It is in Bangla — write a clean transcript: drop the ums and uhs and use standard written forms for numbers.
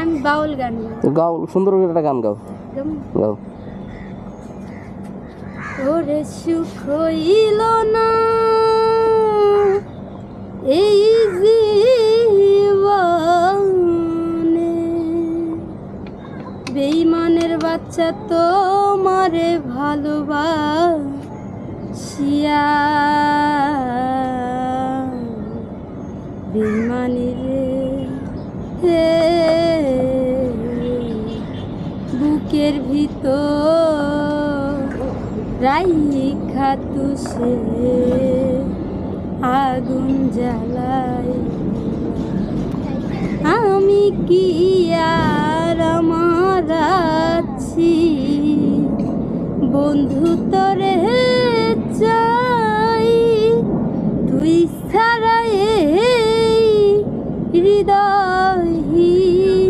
আমি বাউল গান গাও, সুন্দর করে একটা গান গাও। গাও। ওরে সুখ হইল না এই জীবনে, বেঈমানের বাচ্চা তোমারে ভালোবাসিয়া, বেঈমানি রে বুকের ভিতর রাইখা তুষে আগুন জ্বালাই, আমি কি আর আমার আছি বন্ধু তোরে চাই, তুই ছাড়া এই হৃদয়